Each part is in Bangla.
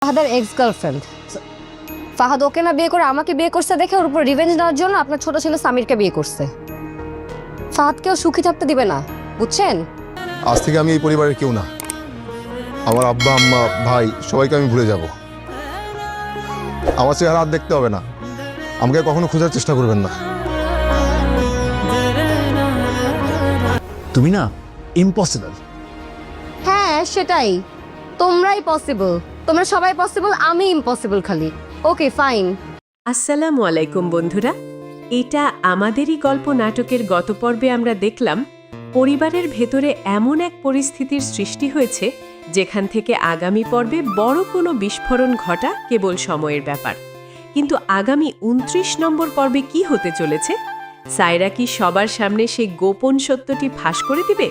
ফাহাদের এক্স গার্লফ্রেন্ড। ফাহাদ ওকে না বিয়ে করে আমাকে বিয়ে করছে দেখে ওর উপর রিভেঞ্জ নেওয়ার জন্য আপনার ছোট ছেলে সামিরকে বিয়ে করছে। ফাহাদকেও সুখী থাকতে দিবে না, বুঝছেন? আজ থেকে আমি এই পরিবারের কেউ না। আমার আব্বা আম্মা ভাই সবাইকে আমি ভুলে যাব। আমার চেহারা আর দেখতে হবে না, আমাকে কখনো খোঁজার চেষ্টা করবেন না। তুমি না ইম্পসিবল। হ্যাঁ সেটাই, তোমরাই পসিবল, তোমরা সবাই পসিবল, আমি ইম্পসিবল খালি। Okay fine. আসসালামু আলাইকুম বন্ধুরা, এটা আমাদেরই গল্প নাটকের গত পর্বে আমরা দেখলাম পরিবারের ভেতরে এমন এক পরিস্থিতির সৃষ্টি হয়েছে যেখান থেকে আগামী পর্বে বড় কোনো বিস্ফোরণ ঘটা কেবল সময়ের ব্যাপার। কিন্তু আগামী ২৯ নম্বর পর্বে কি হতে চলেছে? সায়রা কি সবার সামনে সেই গোপন সত্যটি ফাঁস করে দিবে?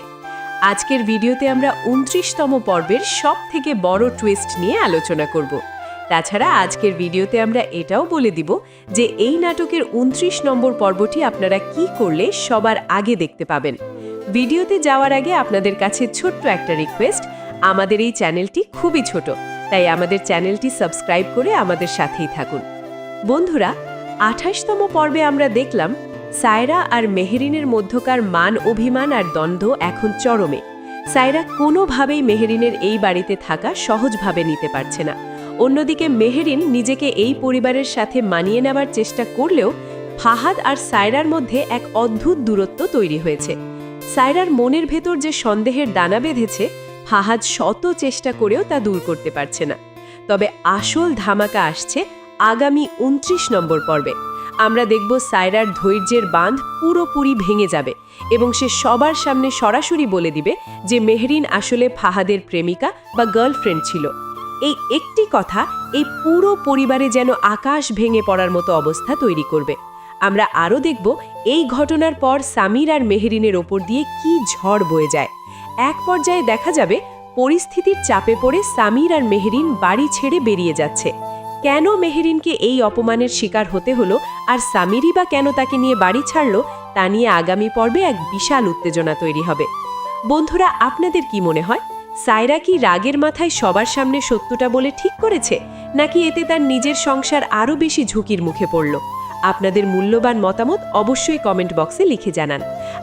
আজকের ভিডিওতে আমরা ২৯তম পর্বের সব থেকে বড় টুইস্ট নিয়ে আলোচনা করব। তাছাড়া আজকের ভিডিওতে আমরা এটাও বলে দিব যে এই নাটকের ২৯ নম্বর পর্বটি আপনারা কি করলে সবার আগে দেখতে পাবেন। ভিডিওতে যাওয়ার আগে আপনাদের কাছে ছোট্ট একটা রিকোয়েস্ট, আমাদের এই চ্যানেলটি খুবই ছোট, তাই আমাদের চ্যানেলটি সাবস্ক্রাইব করে আমাদের সাথেই থাকুন। বন্ধুরা, ২৮তম পর্বে আমরা দেখলাম সায়রা আর মেহেরিনের মধ্যকার মান অভিমান আর দ্বন্দ্ব এখন চরমে। সায়রা কোনোভাবেই মেহেরিনের এই বাড়িতে থাকা সহজভাবে নিতে পারছে না। অন্যদিকে মেহেরিন নিজেকে এই পরিবারের সাথে মানিয়ে নেবার চেষ্টা করলেও ফাহাদ আর সায়রার মধ্যে এক অদ্ভুত দূরত্ব তৈরি হয়েছে। সায়রার মনের ভেতর যে সন্দেহের দানা বেঁধেছে, ফাহাদ শত চেষ্টা করেও তা দূর করতে পারছে না। তবে আসল ধামাকা আসছে আগামী ২৯ নম্বর পর্বে। আমরা দেখব সায়রার ধৈর্যের বাঁধ পুরোপুরি ভেঙে যাবে এবং সে সবার সামনে সরাসরি বলে দিবে যে মেহেরিন আসলে ফাহাদের প্রেমিকা বা গার্লফ্রেন্ড ছিল। এই একটি কথা এই পুরো পরিবারে যেন আকাশ ভেঙে পড়ার মতো অবস্থা তৈরি করবে। আমরা আরও দেখব এই ঘটনার পর সামির আর মেহেরিনের ওপর দিয়ে কি ঝড় বয়ে যায়। এক পর্যায়ে দেখা যাবে পরিস্থিতির চাপে পড়ে সামির আর মেহেরিন বাড়ি ছেড়ে বেরিয়ে যাচ্ছে। কেন মেহেরিনকে এই অপমানের শিকার হতে হলো আর সামিরই বা কেন তাকে নিয়ে বাড়ি ছাড়ল, তা নিয়ে আগামী পর্বে এক বিশাল উত্তেজনা তৈরি হবে। বন্ধুরা, আপনাদের কি মনে হয়, সায়রা কি রাগের মাথায় সবার সামনে সত্যটা বলে ঠিক করেছে, নাকি এতে তার নিজের সংসার আরও বেশি ঝুঁকির মুখে পড়ল? আপনাদের মূল্যবান মতামত অবশ্যই কমেন্ট বক্সে লিখে জানান।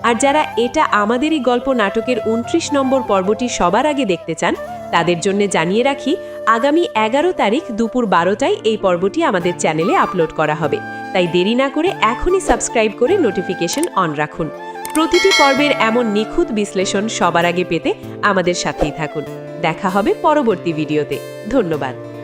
আর যারা এটা আমাদেরই গল্প নাটকের ২৯ নম্বর পর্বটি সবার আগে দেখতে চান, তাদের জন্য জানিয়ে রাখি আগামী ১১ তারিখ দুপুর ১২টায় এই পর্বটি আমাদের চ্যানেলে আপলোড করা হবে। তাই দেরি না করে এখনই সাবস্ক্রাইব করে নোটিফিকেশন অন রাখুন। প্রতিটি পর্বের এমন নিখুঁত বিশ্লেষণ সবার আগে পেতে আমাদের সাথেই থাকুন। দেখা হবে পরবর্তী ভিডিওতে। ধন্যবাদ।